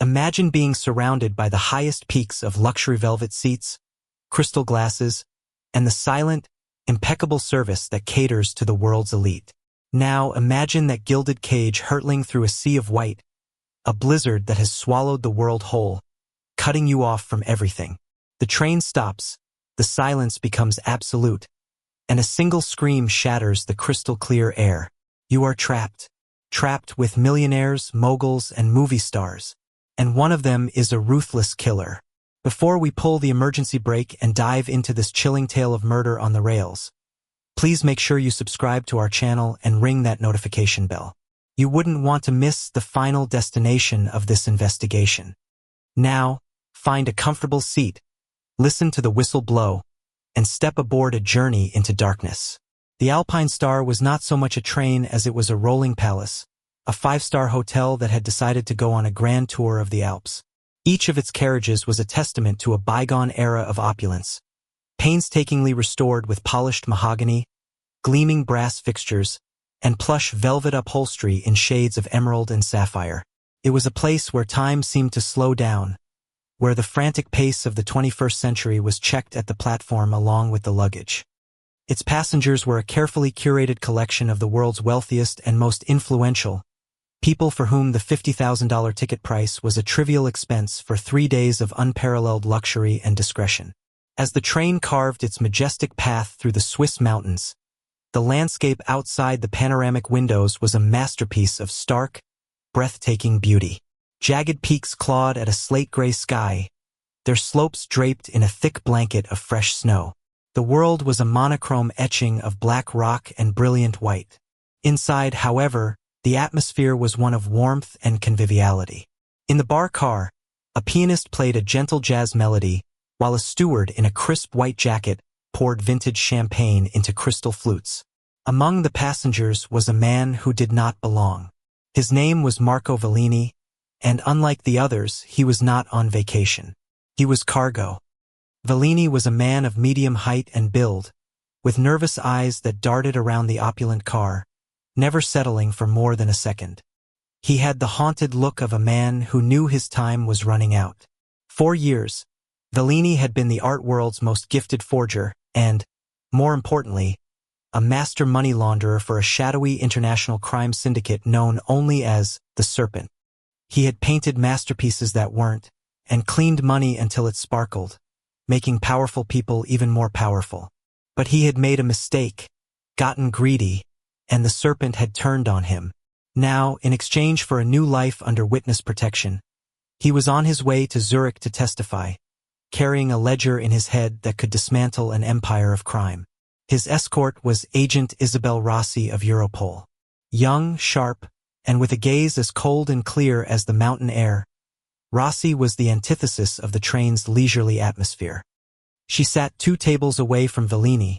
Imagine being surrounded by the highest peaks of luxury velvet seats, crystal glasses, and the silent, impeccable service that caters to the world's elite. Now imagine that gilded cage hurtling through a sea of white, a blizzard that has swallowed the world whole, cutting you off from everything. The train stops, the silence becomes absolute, and a single scream shatters the crystal-clear air. You are trapped. Trapped with millionaires, moguls, and movie stars. And one of them is a ruthless killer. Before we pull the emergency brake and dive into this chilling tale of murder on the rails, please make sure you subscribe to our channel and ring that notification bell. You wouldn't want to miss the final destination of this investigation. Now, find a comfortable seat, listen to the whistle blow, and step aboard a journey into darkness. The Alpine Star was not so much a train as it was a rolling palace, a five-star hotel that had decided to go on a grand tour of the Alps. Each of its carriages was a testament to a bygone era of opulence, painstakingly restored with polished mahogany, gleaming brass fixtures, and plush velvet upholstery in shades of emerald and sapphire. It was a place where time seemed to slow down, where the frantic pace of the 21st century was checked at the platform along with the luggage. Its passengers were a carefully curated collection of the world's wealthiest and most influential, people for whom the $50,000 ticket price was a trivial expense for 3 days of unparalleled luxury and discretion. As the train carved its majestic path through the Swiss mountains, the landscape outside the panoramic windows was a masterpiece of stark, breathtaking beauty. Jagged peaks clawed at a slate-gray sky, their slopes draped in a thick blanket of fresh snow. The world was a monochrome etching of black rock and brilliant white. Inside, however, the atmosphere was one of warmth and conviviality. In the bar car, a pianist played a gentle jazz melody, while a steward in a crisp white jacket poured vintage champagne into crystal flutes. Among the passengers was a man who did not belong. His name was Marco Vellini, and unlike the others, he was not on vacation. He was cargo. Vellini was a man of medium height and build, with nervous eyes that darted around the opulent car, never settling for more than a second. He had the haunted look of a man who knew his time was running out. For years, Vellini had been the art world's most gifted forger and, more importantly, a master money launderer for a shadowy international crime syndicate known only as the Serpent. He had painted masterpieces that weren't, and cleaned money until it sparkled, making powerful people even more powerful. But he had made a mistake, gotten greedy, and the Serpent had turned on him. Now, in exchange for a new life under witness protection, he was on his way to Zurich to testify, carrying a ledger in his head that could dismantle an empire of crime. His escort was Agent Isabel Rossi of Europol. Young, sharp, and with a gaze as cold and clear as the mountain air, Rossi was the antithesis of the train's leisurely atmosphere. She sat 2 tables away from Vellini,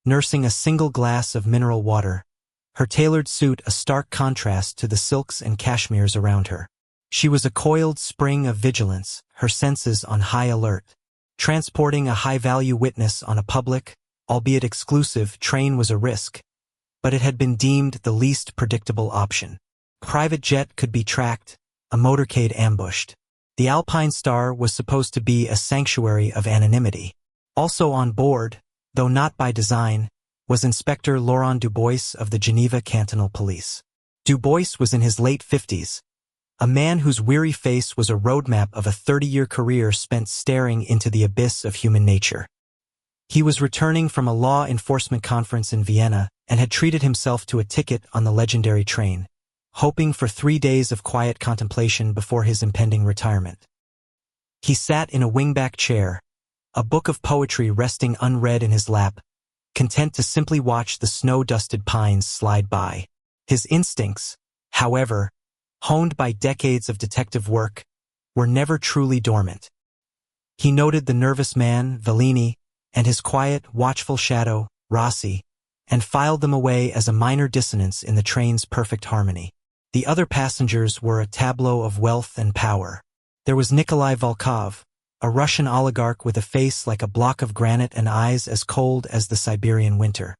nursing a single glass of mineral water, her tailored suit a stark contrast to the silks and cashmeres around her. She was a coiled spring of vigilance, her senses on high alert. Transporting a high-value witness on a public, albeit exclusive, train was a risk, but it had been deemed the least predictable option. A private jet could be tracked, a motorcade ambushed. The Alpine Star was supposed to be a sanctuary of anonymity. Also on board, though not by design, was Inspector Laurent Dubois of the Geneva Cantonal Police. Dubois was in his late 50s, a man whose weary face was a roadmap of a 30-year career spent staring into the abyss of human nature. He was returning from a law enforcement conference in Vienna and had treated himself to a ticket on the legendary train, hoping for 3 days of quiet contemplation before his impending retirement. He sat in a wingback chair, a book of poetry resting unread in his lap, content to simply watch the snow-dusted pines slide by. His instincts, however, honed by decades of detective work, were never truly dormant. He noted the nervous man, Vellini, and his quiet, watchful shadow, Rossi, and filed them away as a minor dissonance in the train's perfect harmony. The other passengers were a tableau of wealth and power. There was Nikolai Volkov, a Russian oligarch with a face like a block of granite and eyes as cold as the Siberian winter.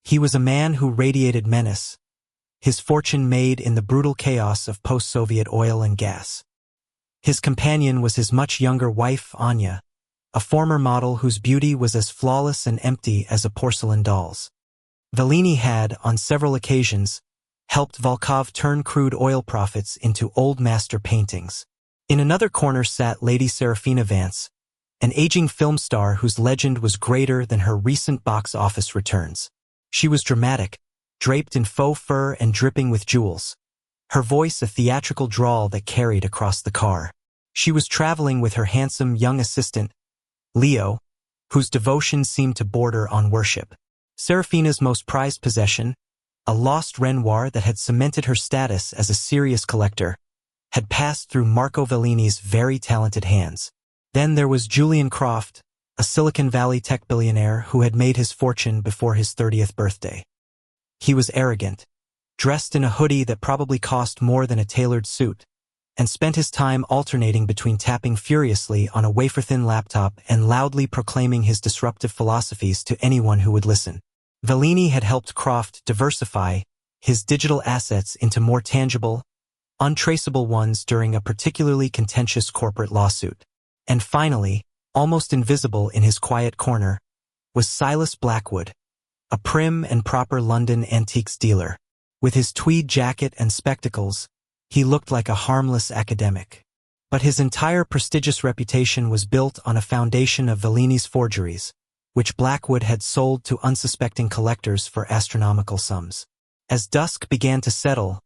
He was a man who radiated menace, his fortune made in the brutal chaos of post-Soviet oil and gas. His companion was his much younger wife, Anya, a former model whose beauty was as flawless and empty as a porcelain doll's. Vellini had, on several occasions, helped Volkov turn crude oil profits into old master paintings. In another corner sat Lady Serafina Vance, an aging film star whose legend was greater than her recent box office returns. She was dramatic, draped in faux fur and dripping with jewels, her voice a theatrical drawl that carried across the car. She was traveling with her handsome young assistant, Leo, whose devotion seemed to border on worship. Serafina's most prized possession, a lost Renoir that had cemented her status as a serious collector, had passed through Marco Vellini's very talented hands. Then there was Julian Croft, a Silicon Valley tech billionaire who had made his fortune before his 30th birthday. He was arrogant, dressed in a hoodie that probably cost more than a tailored suit, and spent his time alternating between tapping furiously on a wafer-thin laptop and loudly proclaiming his disruptive philosophies to anyone who would listen. Vellini had helped Croft diversify his digital assets into more tangible, untraceable ones during a particularly contentious corporate lawsuit. And finally, almost invisible in his quiet corner, was Silas Blackwood, a prim and proper London antiques dealer. With his tweed jacket and spectacles, he looked like a harmless academic. But his entire prestigious reputation was built on a foundation of Vellini's forgeries, which Blackwood had sold to unsuspecting collectors for astronomical sums. As dusk began to settle,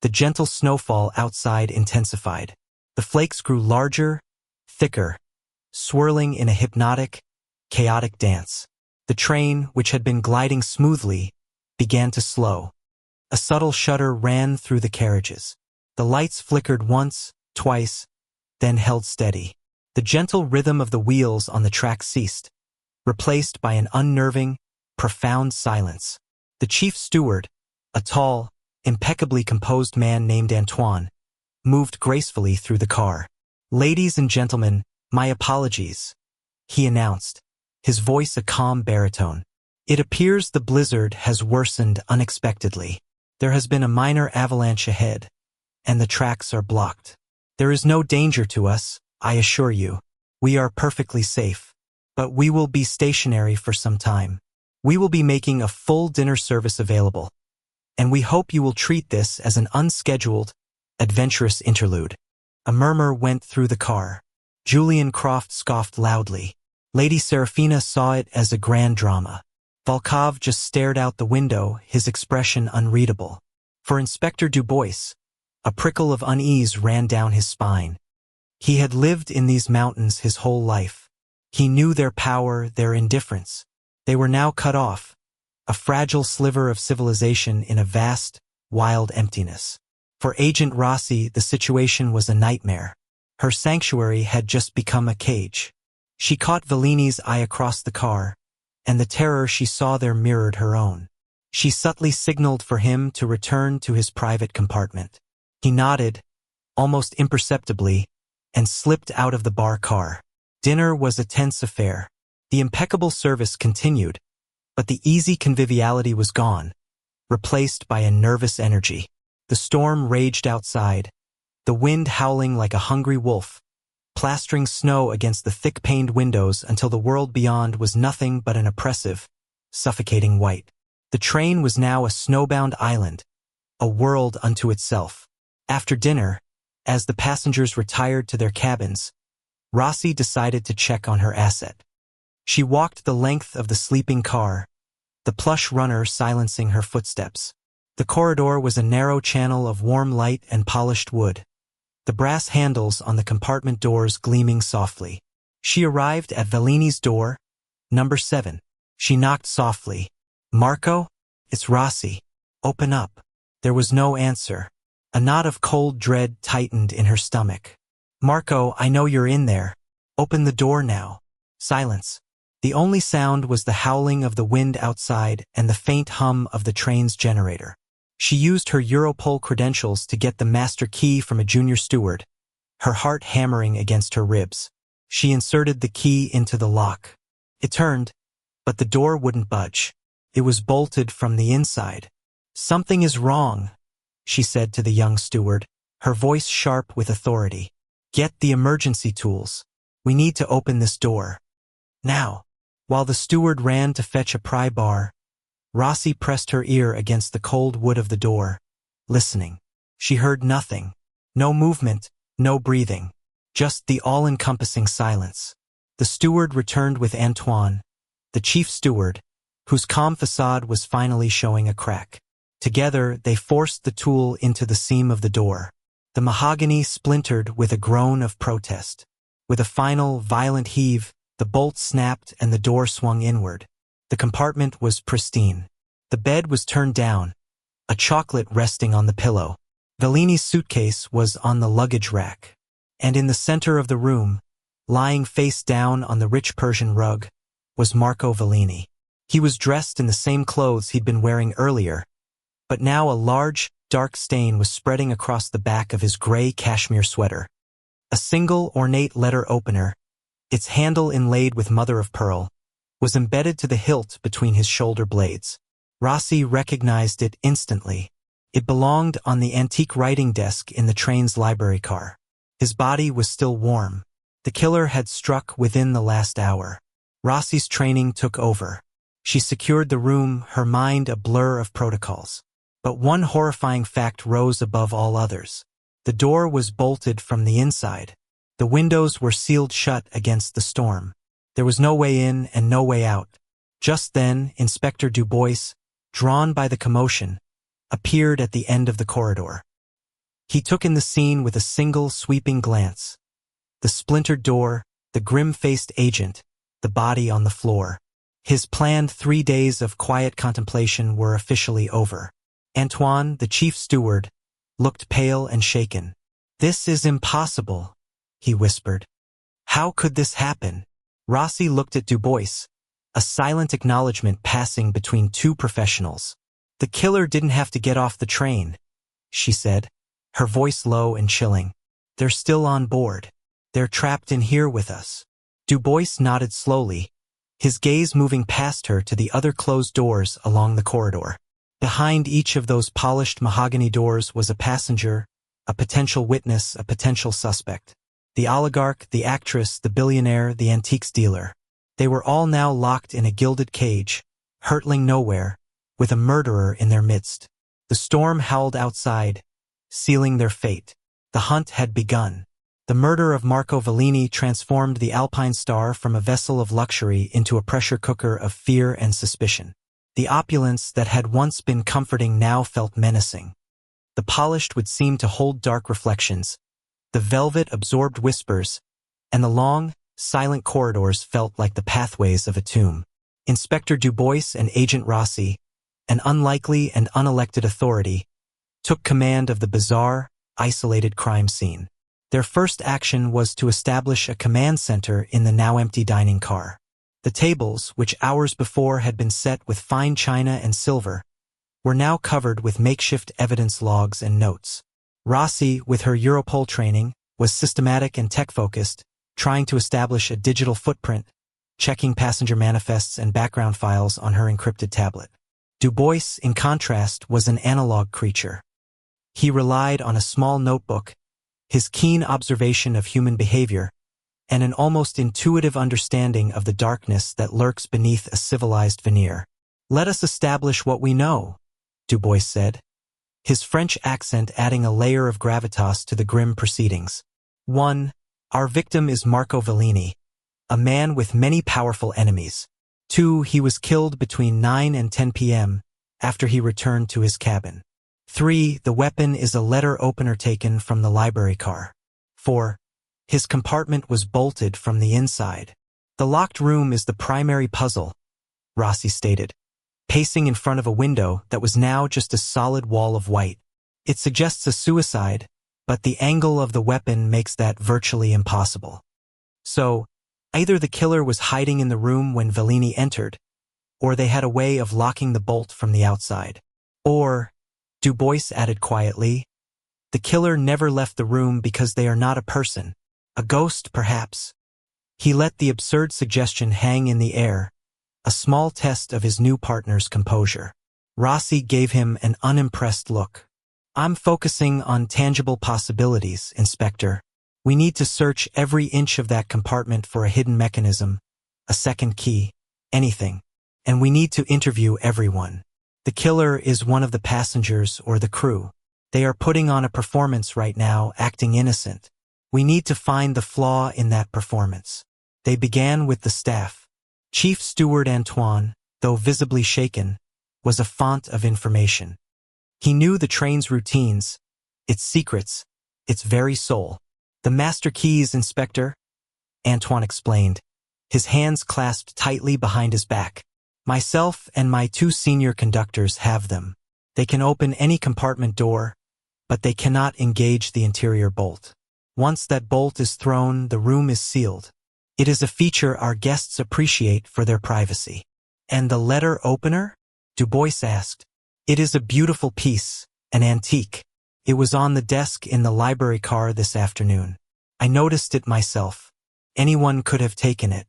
the gentle snowfall outside intensified. The flakes grew larger, thicker, swirling in a hypnotic, chaotic dance. The train, which had been gliding smoothly, began to slow. A subtle shudder ran through the carriages. The lights flickered once, twice, then held steady. The gentle rhythm of the wheels on the track ceased, replaced by an unnerving, profound silence. The chief steward, a tall, impeccably composed man named Antoine, moved gracefully through the car. "Ladies and gentlemen, my apologies," he announced, his voice a calm baritone. "It appears the blizzard has worsened unexpectedly. There has been a minor avalanche ahead, and the tracks are blocked. There is no danger to us, I assure you. We are perfectly safe. But we will be stationary for some time. We will be making a full dinner service available, and we hope you will treat this as an unscheduled, adventurous interlude." A murmur went through the car. Julian Croft scoffed loudly. Lady Serafina saw it as a grand drama. Volkov just stared out the window, his expression unreadable. For Inspector Dubois, a prickle of unease ran down his spine. He had lived in these mountains his whole life. He knew their power, their indifference. They were now cut off, a fragile sliver of civilization in a vast, wild emptiness. For Agent Rossi, the situation was a nightmare. Her sanctuary had just become a cage. She caught Vellini's eye across the car, and the terror she saw there mirrored her own. She subtly signaled for him to return to his private compartment. He nodded, almost imperceptibly, and slipped out of the bar car. Dinner was a tense affair. The impeccable service continued, but the easy conviviality was gone, replaced by a nervous energy. The storm raged outside, the wind howling like a hungry wolf, plastering snow against the thick-paned windows until the world beyond was nothing but an oppressive, suffocating white. The train was now a snowbound island, a world unto itself. After dinner, as the passengers retired to their cabins, Rossi decided to check on her asset. She walked the length of the sleeping car, the plush runner silencing her footsteps. The corridor was a narrow channel of warm light and polished wood, the brass handles on the compartment doors gleaming softly. She arrived at Vellini's door, number 7. She knocked softly. "Marco? It's Rossi. Open up." There was no answer. A knot of cold dread tightened in her stomach. "Marco, I know you're in there. Open the door now." Silence. The only sound was the howling of the wind outside and the faint hum of the train's generator. She used her Europol credentials to get the master key from a junior steward, her heart hammering against her ribs. She inserted the key into the lock. It turned, but the door wouldn't budge. It was bolted from the inside. "Something is wrong," she said to the young steward, her voice sharp with authority. Get the emergency tools. We need to open this door. Now. While the steward ran to fetch a pry bar, Rossi pressed her ear against the cold wood of the door, listening. She heard nothing. No movement, no breathing. Just the all-encompassing silence. The steward returned with Antoine, the chief steward, whose calm facade was finally showing a crack. Together, they forced the tool into the seam of the door. The mahogany splintered with a groan of protest. With a final, violent heave, the bolt snapped and the door swung inward. The compartment was pristine. The bed was turned down, a chocolate resting on the pillow. Vellini's suitcase was on the luggage rack. And in the center of the room, lying face down on the rich Persian rug, was Marco Vellini. He was dressed in the same clothes he'd been wearing earlier, but now a large, dark stain was spreading across the back of his gray cashmere sweater. A single ornate letter opener, its handle inlaid with mother-of-pearl, was embedded to the hilt between his shoulder blades. Rossi recognized it instantly. It belonged on the antique writing desk in the train's library car. His body was still warm. The killer had struck within the last hour. Rossi's training took over. She secured the room, her mind a blur of protocols. But one horrifying fact rose above all others. The door was bolted from the inside. The windows were sealed shut against the storm. There was no way in and no way out. Just then, Inspector Dubois, drawn by the commotion, appeared at the end of the corridor. He took in the scene with a single sweeping glance. The splintered door, the grim-faced agent, the body on the floor. His planned 3 days of quiet contemplation were officially over. Antoine, the chief steward, looked pale and shaken. "This is impossible," he whispered. "How could this happen?" Rossi looked at Dubois, a silent acknowledgement passing between two professionals. "The killer didn't have to get off the train," she said, her voice low and chilling. "They're still on board. They're trapped in here with us." Dubois nodded slowly, his gaze moving past her to the other closed doors along the corridor. Behind each of those polished mahogany doors was a passenger, a potential witness, a potential suspect. The oligarch, the actress, the billionaire, the antiques dealer. They were all now locked in a gilded cage, hurtling nowhere, with a murderer in their midst. The storm howled outside, sealing their fate. The hunt had begun. The murder of Marco Vellini transformed the Alpine Star from a vessel of luxury into a pressure cooker of fear and suspicion. The opulence that had once been comforting now felt menacing. The polished would seem to hold dark reflections. The velvet absorbed whispers, and the long, silent corridors felt like the pathways of a tomb. Inspector Dubois and Agent Rossi, an unlikely and unelected authority, took command of the bizarre, isolated crime scene. Their first action was to establish a command center in the now empty dining car. The tables, which hours before had been set with fine china and silver, were now covered with makeshift evidence logs and notes. Rossi, with her Europol training, was systematic and tech-focused, trying to establish a digital footprint, checking passenger manifests and background files on her encrypted tablet. Dubois, in contrast, was an analog creature. He relied on a small notebook, his keen observation of human behavior, and an almost intuitive understanding of the darkness that lurks beneath a civilized veneer. "Let us establish what we know," Dubois said, his French accent adding a layer of gravitas to the grim proceedings. 1. Our victim is Marco Vellini, a man with many powerful enemies. 2. He was killed between 9 and 10 p.m. after he returned to his cabin. 3. The weapon is a letter opener taken from the library car. 4. His compartment was bolted from the inside. "The locked room is the primary puzzle," Rossi stated, pacing in front of a window that was now just a solid wall of white. "It suggests a suicide, but the angle of the weapon makes that virtually impossible. So, either the killer was hiding in the room when Vellini entered, or they had a way of locking the bolt from the outside. Or," Dubois added quietly, "the killer never left the room because they are not a person. A ghost, perhaps." He let the absurd suggestion hang in the air, a small test of his new partner's composure. Rossi gave him an unimpressed look. "I'm focusing on tangible possibilities, Inspector. We need to search every inch of that compartment for a hidden mechanism, a second key, anything. And we need to interview everyone. The killer is one of the passengers or the crew. They are putting on a performance right now, acting innocent. We need to find the flaw in that performance. They began with the staff. Chief Steward Antoine, though visibly shaken, was a font of information. He knew the train's routines, its secrets, its very soul. The master keys, Inspector, Antoine explained, his hands clasped tightly behind his back. Myself and my 2 senior conductors have them. They can open any compartment door, but they cannot engage the interior bolt. Once that bolt is thrown, the room is sealed. It is a feature our guests appreciate for their privacy. And the letter opener? Du Bois asked. It is a beautiful piece, an antique. It was on the desk in the library car this afternoon. I noticed it myself. Anyone could have taken it.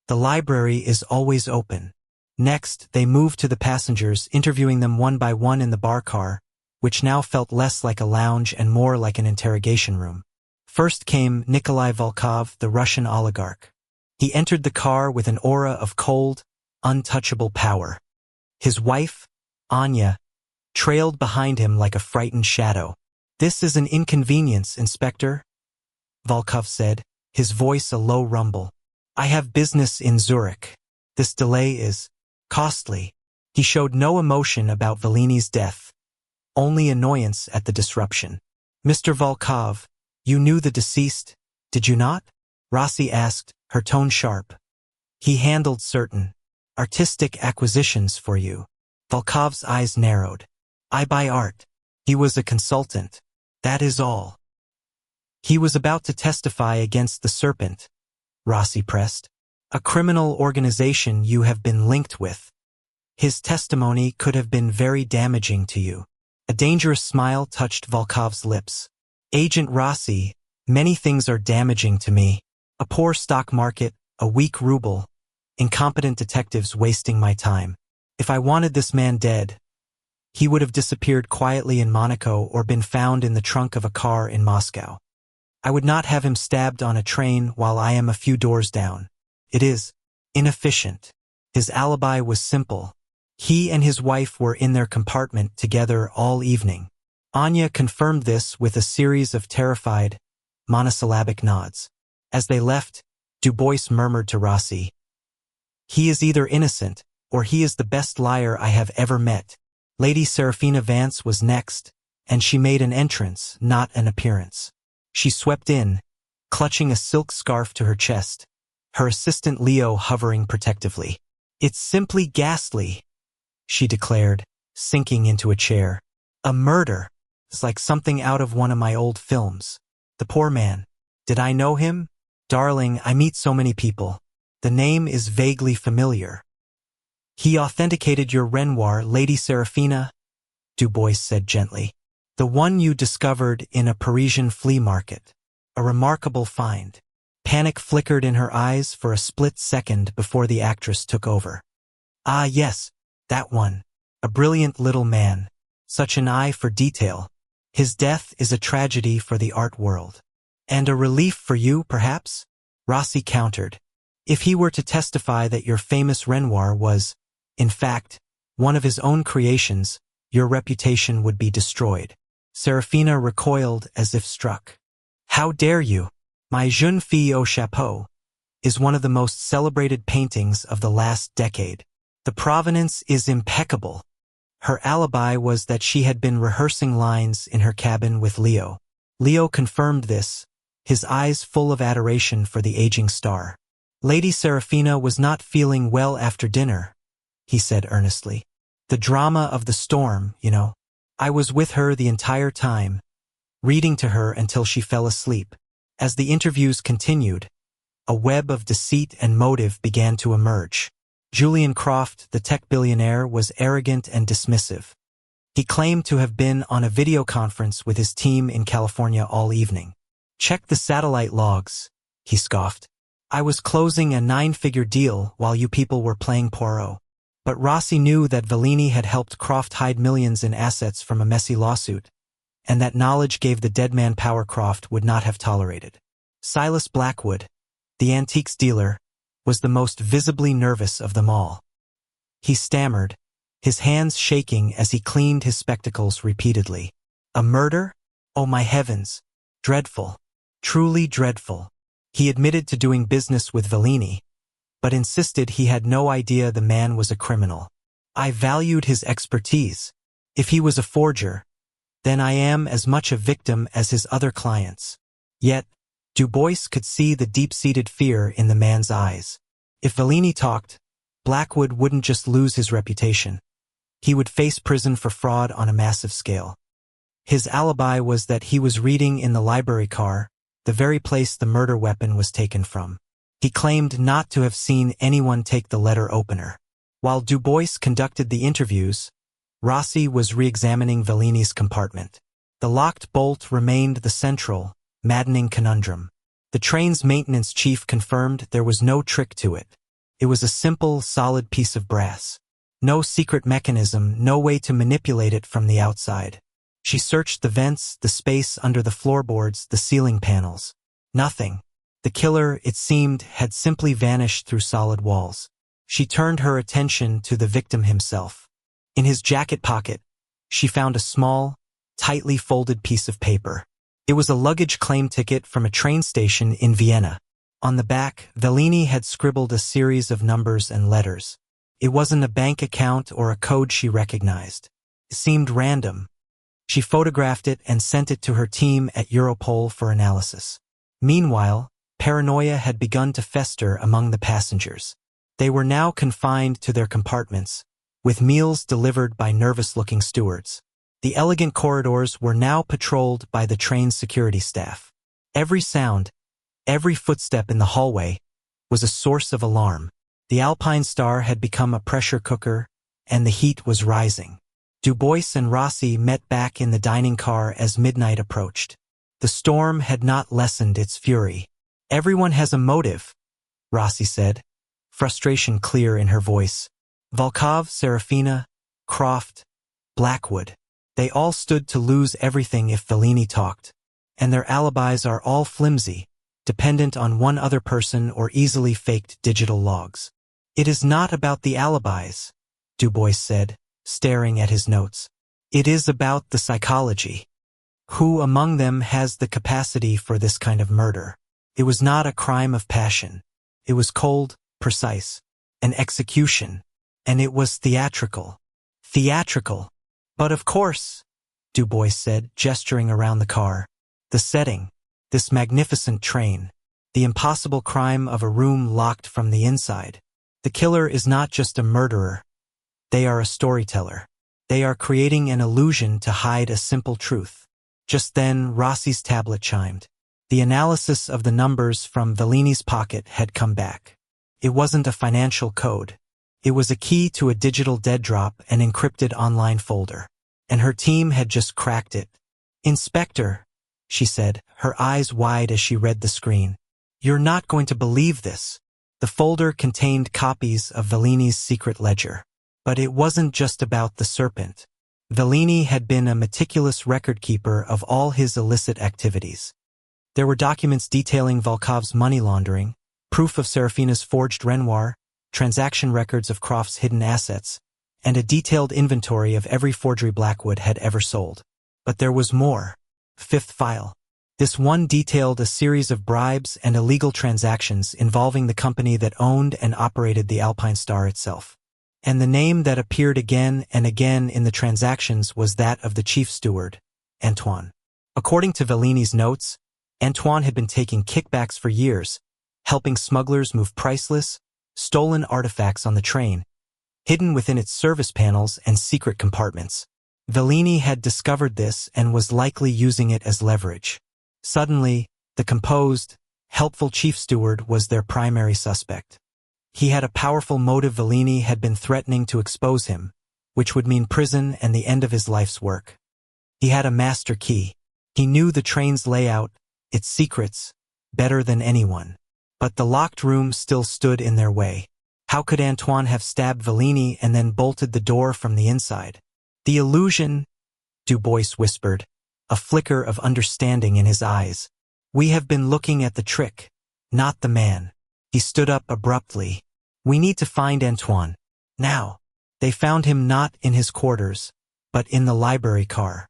The library is always open. Next, they moved to the passengers, interviewing them one by one in the bar car, which now felt less like a lounge and more like an interrogation room. First came Nikolai Volkov, the Russian oligarch. He entered the car with an aura of cold, untouchable power. His wife, Anya, trailed behind him like a frightened shadow. This is an inconvenience, Inspector, Volkov said, his voice a low rumble. I have business in Zurich. This delay is costly. He showed no emotion about Vellini's death, only annoyance at the disruption. Mr. Volkov, you knew the deceased, did you not? Rossi asked, her tone sharp. He handled certain artistic acquisitions for you. Volkov's eyes narrowed. I buy art. He was a consultant. That is all. He was about to testify against the Serpent, Rossi pressed. A criminal organization you have been linked with. His testimony could have been very damaging to you. A dangerous smile touched Volkov's lips. Agent Rossi, many things are damaging to me. A poor stock market, a weak ruble, incompetent detectives wasting my time. If I wanted this man dead, he would have disappeared quietly in Monaco or been found in the trunk of a car in Moscow. I would not have him stabbed on a train while I am a few doors down. It is inefficient. His alibi was simple. He and his wife were in their compartment together all evening. Anya confirmed this with a series of terrified, monosyllabic nods. As they left, Du Bois murmured to Rossi, he is either innocent, or he is the best liar I have ever met. Lady Serafina Vance was next, and she made an entrance, not an appearance. She swept in, clutching a silk scarf to her chest, her assistant Leo hovering protectively. It's simply ghastly, she declared, sinking into a chair. A murder. It's like something out of one of my old films. The poor man. Did I know him? Darling, I meet so many people. The name is vaguely familiar. He authenticated your Renoir, Lady Serafina, Du Bois said gently. The one you discovered in a Parisian flea market. A remarkable find. Panic flickered in her eyes for a split second before the actress took over. Ah yes, that one. A brilliant little man. Such an eye for detail. His death is a tragedy for the art world. And a relief for you, perhaps? Rossi countered. If he were to testify that your famous Renoir was, in fact, one of his own creations, your reputation would be destroyed. Serafina recoiled as if struck. How dare you? My Jeune Fille au Chapeau is one of the most celebrated paintings of the last decade. The provenance is impeccable. Her alibi was that she had been rehearsing lines in her cabin with Leo. Leo confirmed this, his eyes full of adoration for the aging star. Lady Serafina was not feeling well after dinner, he said earnestly. The drama of the storm, you know. I was with her the entire time, reading to her until she fell asleep. As the interviews continued, a web of deceit and motive began to emerge. Julian Croft, the tech billionaire, was arrogant and dismissive. He claimed to have been on a video conference with his team in California all evening. Check the satellite logs, he scoffed. I was closing a 9-figure deal while you people were playing Poirot. But Rossi knew that Vellini had helped Croft hide millions in assets from a messy lawsuit, and that knowledge gave the dead man power Croft would not have tolerated. Silas Blackwood, the antiques dealer, was the most visibly nervous of them all. He stammered, his hands shaking as he cleaned his spectacles repeatedly. A murder? Oh my heavens! Dreadful. Truly dreadful. He admitted to doing business with Vellini, but insisted he had no idea the man was a criminal. I valued his expertise. If he was a forger, then I am as much a victim as his other clients. Yet, Du Bois could see the deep-seated fear in the man's eyes. If Vellini talked, Blackwood wouldn't just lose his reputation. He would face prison for fraud on a massive scale. His alibi was that he was reading in the library car, the very place the murder weapon was taken from. He claimed not to have seen anyone take the letter opener. While Du Bois conducted the interviews, Rossi was re-examining Vellini's compartment. The locked bolt remained the central, maddening conundrum. The train's maintenance chief confirmed there was no trick to it. It was a simple, solid piece of brass. No secret mechanism, no way to manipulate it from the outside. She searched the vents, the space under the floorboards, the ceiling panels. Nothing. The killer, it seemed, had simply vanished through solid walls. She turned her attention to the victim himself. In his jacket pocket, she found a small, tightly folded piece of paper. It was a luggage claim ticket from a train station in Vienna. On the back, Vellini had scribbled a series of numbers and letters. It wasn't a bank account or a code she recognized. It seemed random. She photographed it and sent it to her team at Europol for analysis. Meanwhile, paranoia had begun to fester among the passengers. They were now confined to their compartments, with meals delivered by nervous-looking stewards. The elegant corridors were now patrolled by the train's security staff. Every sound, every footstep in the hallway, was a source of alarm. The Alpine Star had become a pressure cooker, and the heat was rising. Du Bois and Rossi met back in the dining car as midnight approached. The storm had not lessened its fury. Everyone has a motive, Rossi said, frustration clear in her voice. Volkov, Serafina, Croft, Blackwood. They all stood to lose everything if Vellini talked. And their alibis are all flimsy, dependent on one other person or easily faked digital logs. It is not about the alibis, Du Bois said, staring at his notes. It is about the psychology. Who among them has the capacity for this kind of murder? It was not a crime of passion. It was cold, precise, an execution. And it was theatrical. Theatrical. But of course, Du Bois said, gesturing around the car. The setting, this magnificent train, the impossible crime of a room locked from the inside. The killer is not just a murderer. They are a storyteller. They are creating an illusion to hide a simple truth. Just then, Rossi's tablet chimed. The analysis of the numbers from Vellini's pocket had come back. It wasn't a financial code. It was a key to a digital dead drop, an encrypted online folder. And her team had just cracked it. Inspector, she said, her eyes wide as she read the screen. You're not going to believe this. The folder contained copies of Vellini's secret ledger. But it wasn't just about the serpent. Vellini had been a meticulous record keeper of all his illicit activities. There were documents detailing Volkov's money laundering, proof of Serafina's forged Renoir, transaction records of Croft's hidden assets, and a detailed inventory of every forgery Blackwood had ever sold. But there was more. Fifth file. This one detailed a series of bribes and illegal transactions involving the company that owned and operated the Alpine Star itself. And the name that appeared again and again in the transactions was that of the chief steward, Antoine. According to Vellini's notes, Antoine had been taking kickbacks for years, helping smugglers move priceless, stolen artifacts on the train, hidden within its service panels and secret compartments. Vellini had discovered this and was likely using it as leverage. Suddenly, the composed, helpful chief steward was their primary suspect. He had a powerful motive. Vellini had been threatening to expose him, which would mean prison and the end of his life's work. He had a master key. He knew the train's layout, its secrets, better than anyone. But the locked room still stood in their way. How could Antoine have stabbed Vellini and then bolted the door from the inside? The illusion, Du Bois whispered, a flicker of understanding in his eyes. We have been looking at the trick, not the man. He stood up abruptly. We need to find Antoine. Now. They found him not in his quarters, but in the library car.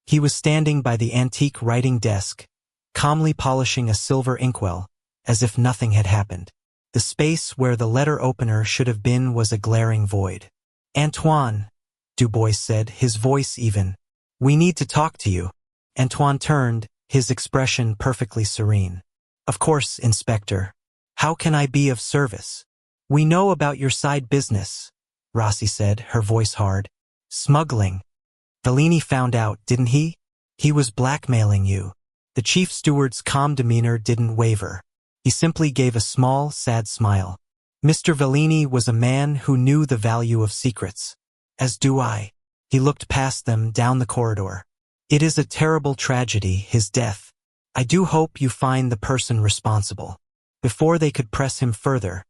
He was standing by the antique writing desk, calmly polishing a silver inkwell, as if nothing had happened. The space where the letter opener should have been was a glaring void. Antoine, Du Bois said, his voice even. We need to talk to you. Antoine turned, his expression perfectly serene. Of course, Inspector. How can I be of service? We know about your side business, Rossi said, her voice hard. Smuggling. Vellini found out, didn't he? He was blackmailing you. The chief steward's calm demeanor didn't waver. He simply gave a small, sad smile. Mr. Vellini was a man who knew the value of secrets. As do I. He looked past them down the corridor. It is a terrible tragedy, his death. I do hope you find the person responsible. Before they could press him further,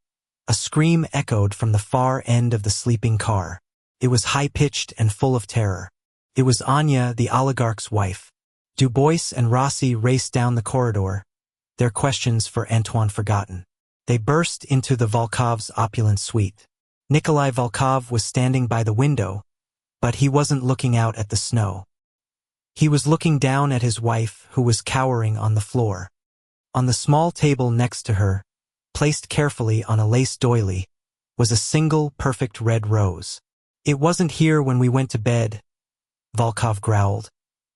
a scream echoed from the far end of the sleeping car. It was high-pitched and full of terror. It was Anya, the oligarch's wife. Du Bois and Rossi raced down the corridor, their questions for Antoine forgotten. They burst into the Volkov's opulent suite. Nikolai Volkov was standing by the window, but he wasn't looking out at the snow. He was looking down at his wife, who was cowering on the floor. On the small table next to her, placed carefully on a lace doily, was a single perfect red rose. It wasn't here when we went to bed, Volkov growled,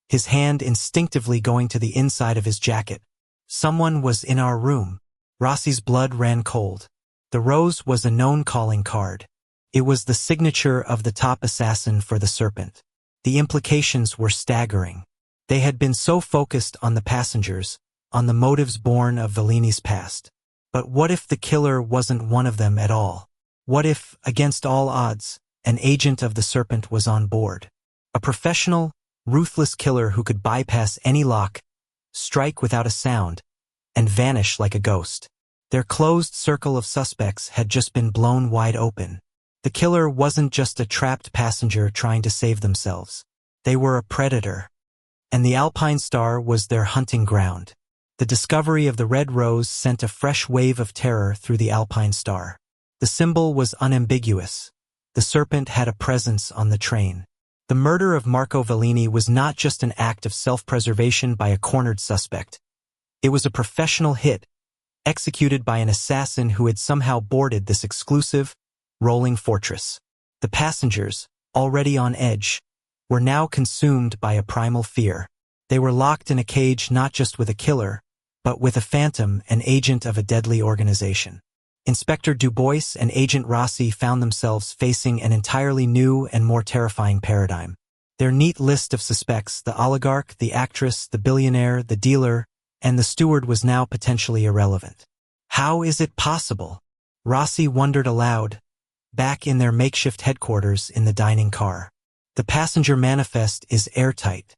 his hand instinctively going to the inside of his jacket. Someone was in our room. Rossi's blood ran cold. The rose was a known calling card. It was the signature of the top assassin for the Serpent. The implications were staggering. They had been so focused on the passengers, on the motives born of Vellini's past. But what if the killer wasn't one of them at all? What if, against all odds, an agent of the Serpent was on board? A professional, ruthless killer who could bypass any lock, strike without a sound, and vanish like a ghost. Their closed circle of suspects had just been blown wide open. The killer wasn't just a trapped passenger trying to save themselves. They were a predator. And the Alpine Star was their hunting ground. The discovery of the red rose sent a fresh wave of terror through the Alpine Star. The symbol was unambiguous. The Serpent had a presence on the train. The murder of Marco Vellini was not just an act of self-preservation by a cornered suspect. It was a professional hit, executed by an assassin who had somehow boarded this exclusive, rolling fortress. The passengers, already on edge, were now consumed by a primal fear. They were locked in a cage not just with a killer, but with a phantom, an agent of a deadly organization. Inspector Du Bois and Agent Rossi found themselves facing an entirely new and more terrifying paradigm. Their neat list of suspects, the oligarch, the actress, the billionaire, the dealer, and the steward was now potentially irrelevant. How is it possible? Rossi wondered aloud, back in their makeshift headquarters in the dining car. The passenger manifest is airtight.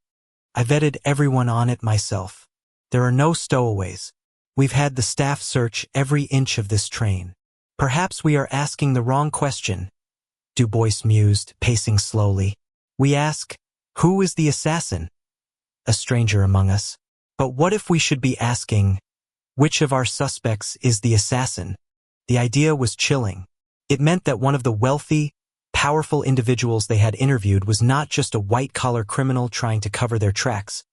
I vetted everyone on it myself. There are no stowaways. We've had the staff search every inch of this train. Perhaps we are asking the wrong question, Du Bois mused, pacing slowly. We ask, who is the assassin? A stranger among us. But what if we should be asking, which of our suspects is the assassin? The idea was chilling. It meant that one of the wealthy, powerful individuals they had interviewed was not just a white-collar criminal trying to cover their tracks,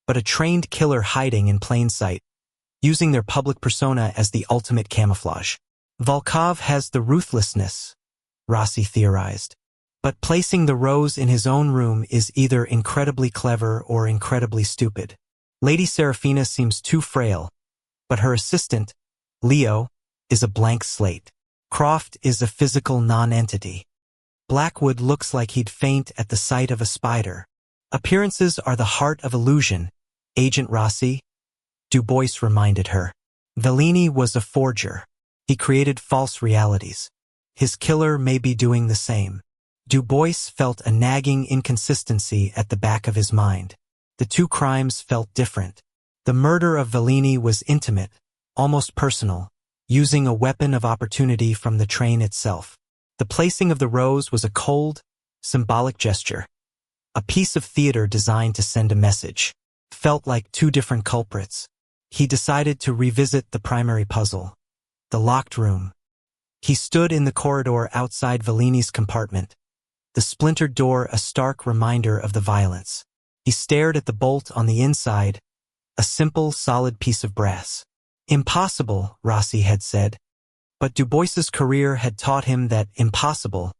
but a trained killer hiding in plain sight, using their public persona as the ultimate camouflage. Volkov has the ruthlessness, Rossi theorized. But placing the rose in his own room is either incredibly clever or incredibly stupid. Lady Serafina seems too frail, but her assistant, Leo, is a blank slate. Croft is a physical non-entity. Blackwood looks like he'd faint at the sight of a spider. Appearances are the heart of illusion, Agent Rossi, Du Bois reminded her. Vellini was a forger. He created false realities. His killer may be doing the same. Du Bois felt a nagging inconsistency at the back of his mind. The two crimes felt different. The murder of Vellini was intimate, almost personal, using a weapon of opportunity from the train itself. The placing of the rose was a cold, symbolic gesture. A piece of theater designed to send a message. Felt like two different culprits. he decided to revisit the primary puzzle, the locked room. He stood in the corridor outside Vellini's compartment, the splintered door a stark reminder of the violence. He stared at the bolt on the inside, a simple, solid piece of brass. Impossible, Rossi had said. But Dubois's career had taught him that impossible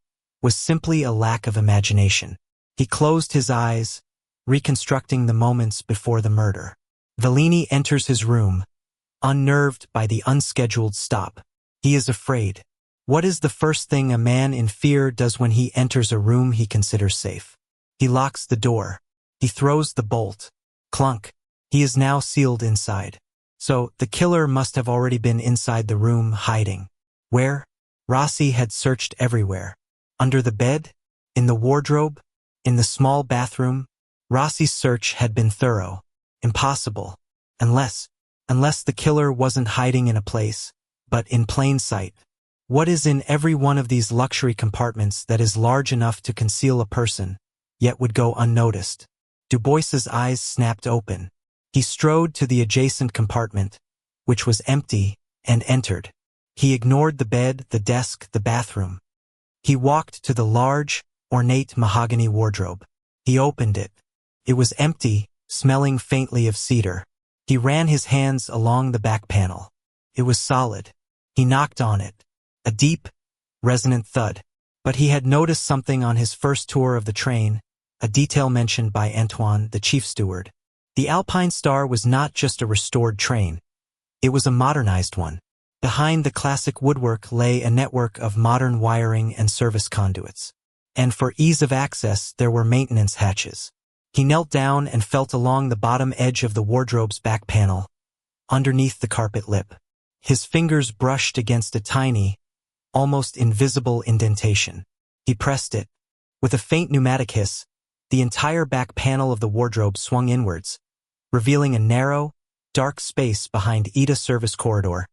was simply a lack of imagination. He closed his eyes, reconstructing the moments before the murder. Vellini enters his room, unnerved by the unscheduled stop. He is afraid. What is the first thing a man in fear does when he enters a room he considers safe? He locks the door. He throws the bolt. Clunk. He is now sealed inside. So, the killer must have already been inside the room hiding. Where? Rossi had searched everywhere. Under the bed? In the wardrobe? In the small bathroom? Rossi's search had been thorough. Impossible. Unless the killer wasn't hiding in a place, but in plain sight. What is in every one of these luxury compartments that is large enough to conceal a person, yet would go unnoticed? Dubois's eyes snapped open. He strode to the adjacent compartment, which was empty, and entered. He ignored the bed, the desk, the bathroom. He walked to the large, ornate mahogany wardrobe. He opened it. It was empty, smelling faintly of cedar. He ran his hands along the back panel. It was solid. He knocked on it. A deep, resonant thud. But he had noticed something on his first tour of the train, a detail mentioned by Antoine, the chief steward. The Alpine Star was not just a restored train. It was a modernized one. Behind the classic woodwork lay a network of modern wiring and service conduits. And for ease of access, there were maintenance hatches. He knelt down and felt along the bottom edge of the wardrobe's back panel, underneath the carpet lip. His fingers brushed against a tiny, almost invisible indentation. He pressed it. With a faint pneumatic hiss, the entire back panel of the wardrobe swung inwards, revealing a narrow, dark space behind Ida's service corridor,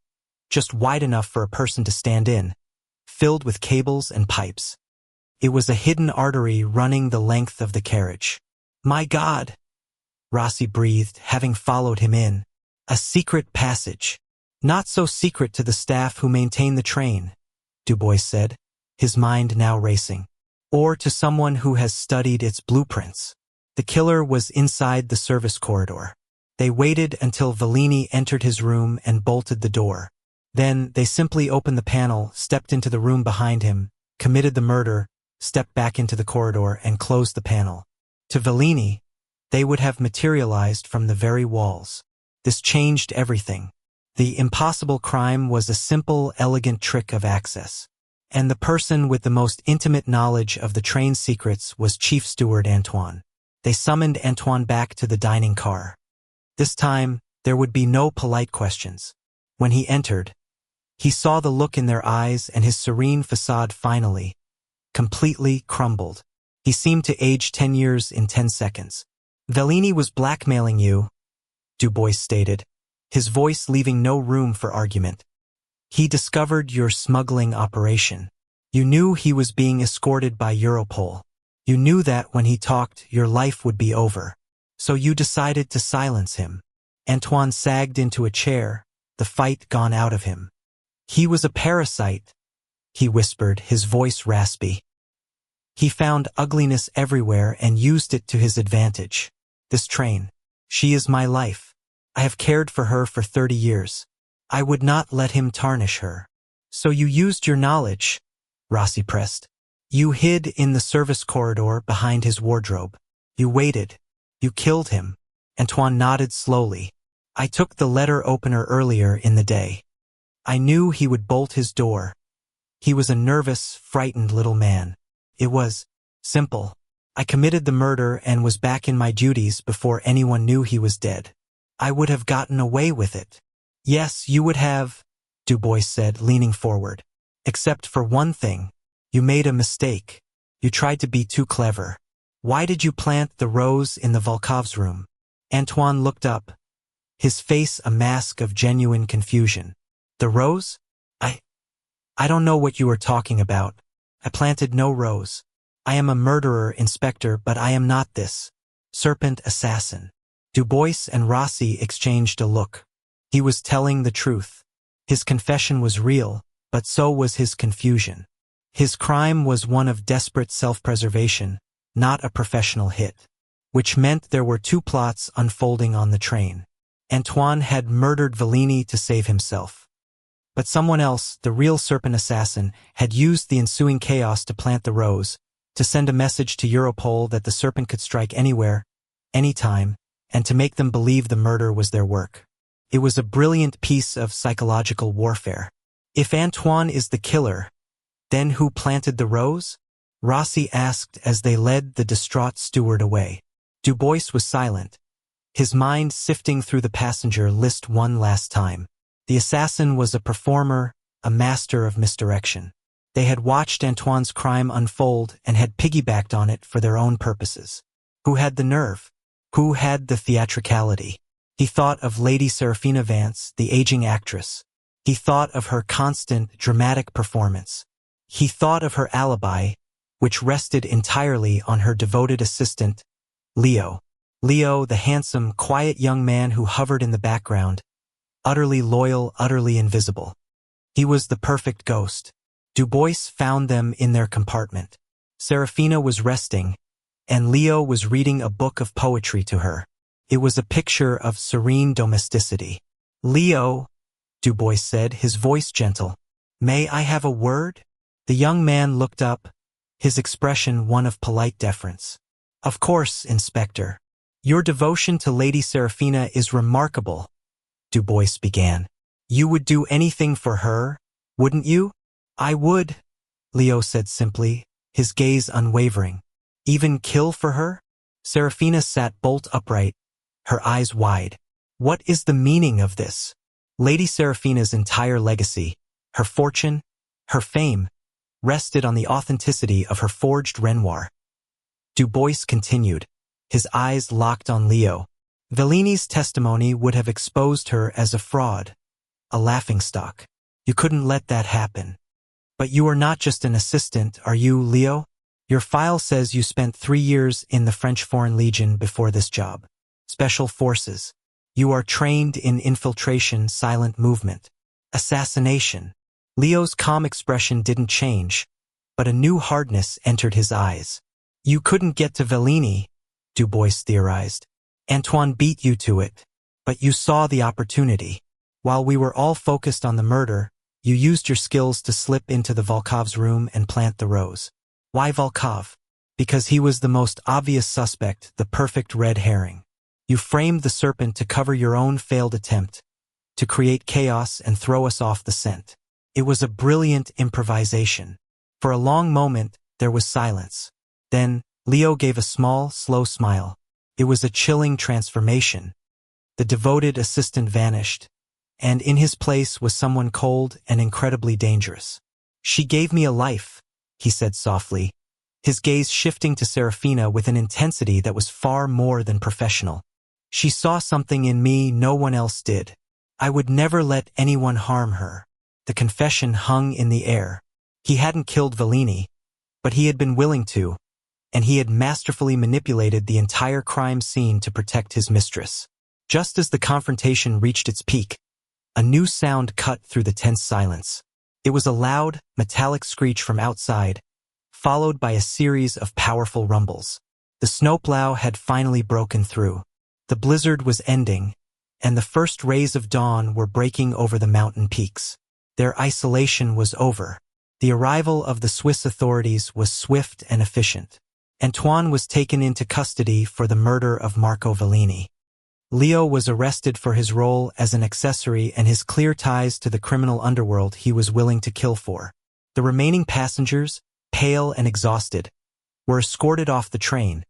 just wide enough for a person to stand in, filled with cables and pipes. It was a hidden artery running the length of the carriage. My God! Rossi breathed, having followed him in. A secret passage. Not so secret to the staff who maintain the train, Dubois said, his mind now racing. Or to someone who has studied its blueprints. The killer was inside the service corridor. They waited until Vellini entered his room and bolted the door. Then they simply opened the panel, stepped into the room behind him, committed the murder, stepped back into the corridor, and closed the panel. To Vellini, they would have materialized from the very walls. This changed everything. The impossible crime was a simple, elegant trick of access. And the person with the most intimate knowledge of the train's secrets was Chief Steward Antoine. They summoned Antoine back to the dining car. This time, there would be no polite questions. When he entered, he saw the look in their eyes and his serene facade finally, completely crumbled. He seemed to age 10 years in 10 seconds. Vellini was blackmailing you, Dubois stated, his voice leaving no room for argument. He discovered your smuggling operation. You knew he was being escorted by Europol. You knew that when he talked, your life would be over. So you decided to silence him. Antoine sagged into a chair, the fight gone out of him. He was a parasite, he whispered, his voice raspy. He found ugliness everywhere and used it to his advantage. This train. She is my life. I have cared for her for 30 years. I would not let him tarnish her. So you used your knowledge, Rossi pressed. You hid in the service corridor behind his wardrobe. You waited. You killed him. Antoine nodded slowly. I took the letter opener earlier in the day. I knew he would bolt his door. He was a nervous, frightened little man. It was simple. I committed the murder and was back in my duties before anyone knew he was dead. I would have gotten away with it. Yes, you would have, Dubois said, leaning forward. Except for one thing. You made a mistake. You tried to be too clever. Why did you plant the rose in the Volkov's room? Antoine looked up, his face a mask of genuine confusion. The rose? I don't know what you are talking about. I planted no rose. I am a murderer, Inspector, but I am not this serpent assassin. Dubois and Rossi exchanged a look. He was telling the truth. His confession was real, but so was his confusion. His crime was one of desperate self-preservation, not a professional hit. Which meant there were two plots unfolding on the train. Antoine had murdered Vellini to save himself. But someone else, the real serpent assassin, had used the ensuing chaos to plant the rose, to send a message to Europol that the serpent could strike anywhere, anytime, and to make them believe the murder was their work. It was a brilliant piece of psychological warfare. If Antoine is the killer, then who planted the rose? Rossi asked as they led the distraught steward away. Dubois was silent, his mind sifting through the passenger list one last time. The assassin was a performer, a master of misdirection. They had watched Antoine's crime unfold and had piggybacked on it for their own purposes. Who had the nerve? Who had the theatricality? He thought of Lady Serafina Vance, the aging actress. He thought of her constant, dramatic performance. He thought of her alibi, which rested entirely on her devoted assistant, Leo. Leo, the handsome, quiet young man who hovered in the background, utterly loyal, utterly invisible. He was the perfect ghost. Dubois found them in their compartment. Serafina was resting, and Leo was reading a book of poetry to her. It was a picture of serene domesticity. "Leo," Dubois said, his voice gentle, "may I have a word?" The young man looked up, his expression one of polite deference. "Of course, Inspector. Your devotion to Lady Serafina is remarkable," Dubois began. "You would do anything for her, wouldn't you?" "I would," Leo said simply, his gaze unwavering. "Even kill for her?" Serafina sat bolt upright, her eyes wide. "What is the meaning of this?" Lady Serafina's entire legacy, her fortune, her fame, rested on the authenticity of her forged Renoir. Dubois continued, his eyes locked on Leo. "Vellini's testimony would have exposed her as a fraud, a laughingstock. You couldn't let that happen. But you are not just an assistant, are you, Leo? Your file says you spent 3 years in the French Foreign Legion before this job. Special Forces. You are trained in infiltration, silent movement, assassination." Leo's calm expression didn't change, but a new hardness entered his eyes. "You couldn't get to Vellini," Dubois theorized. "Antoine beat you to it, but you saw the opportunity. While we were all focused on the murder, you used your skills to slip into the Volkov's room and plant the rose. Why Volkov? Because he was the most obvious suspect, the perfect red herring. You framed the serpent to cover your own failed attempt, to create chaos and throw us off the scent. It was a brilliant improvisation. For a long moment, there was silence. Then, Leo gave a small, slow smile. It was a chilling transformation. The devoted assistant vanished, and in his place was someone cold and incredibly dangerous. "She gave me a life," he said softly, his gaze shifting to Serafina with an intensity that was far more than professional. "She saw something in me no one else did. I would never let anyone harm her." The confession hung in the air. He hadn't killed Vellini, but he had been willing to, and he had masterfully manipulated the entire crime scene to protect his mistress. Just as the confrontation reached its peak, a new sound cut through the tense silence. It was a loud, metallic screech from outside, followed by a series of powerful rumbles. The snowplow had finally broken through. The blizzard was ending, and the first rays of dawn were breaking over the mountain peaks. Their isolation was over. The arrival of the Swiss authorities was swift and efficient. Antoine was taken into custody for the murder of Marco Vellini. Leo was arrested for his role as an accessory and his clear ties to the criminal underworld he was willing to kill for. The remaining passengers, pale and exhausted, were escorted off the train,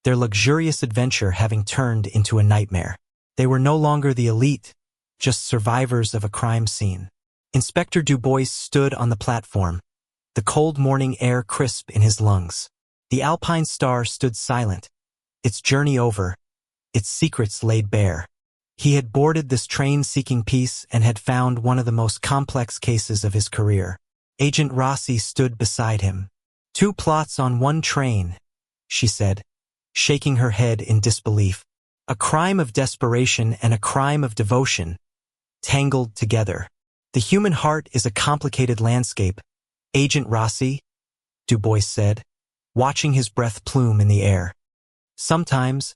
their luxurious adventure having turned into a nightmare. They were no longer the elite, just survivors of a crime scene. Inspector Dubois stood on the platform, the cold morning air crisp in his lungs. The Alpine Star stood silent, its journey over, its secrets laid bare. He had boarded this train seeking peace and had found one of the most complex cases of his career. Agent Rossi stood beside him. "2 plots on one train," she said, shaking her head in disbelief. "A crime of desperation and a crime of devotion. tangled together. The human heart is a complicated landscape, Agent Rossi, Du Bois said, watching his breath plume in the air. Sometimes,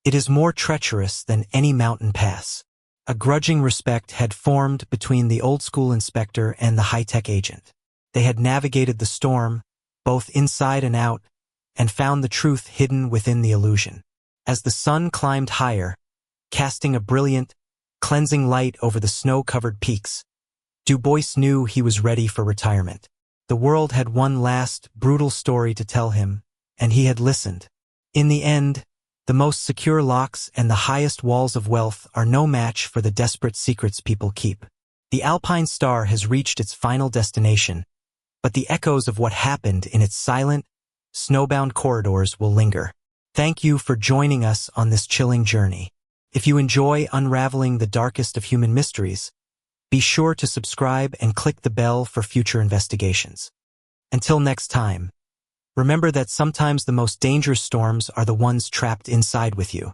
it is more treacherous than any mountain pass. A grudging respect had formed between the old-school inspector and the high-tech agent. They had navigated the storm, both inside and out, and found the truth hidden within the illusion. As the sun climbed higher, casting a brilliant, cleansing light over the snow-covered peaks, Du Bois knew he was ready for retirement. The world had one last, brutal story to tell him, and he had listened. In the end, the most secure locks and the highest walls of wealth are no match for the desperate secrets people keep. The Alpine Star has reached its final destination, but the echoes of what happened in its silent, snowbound corridors will linger. Thank you for joining us on this chilling journey. If you enjoy unraveling the darkest of human mysteries, be sure to subscribe and click the bell for future investigations. Until next time, remember that sometimes the most dangerous storms are the ones trapped inside with you.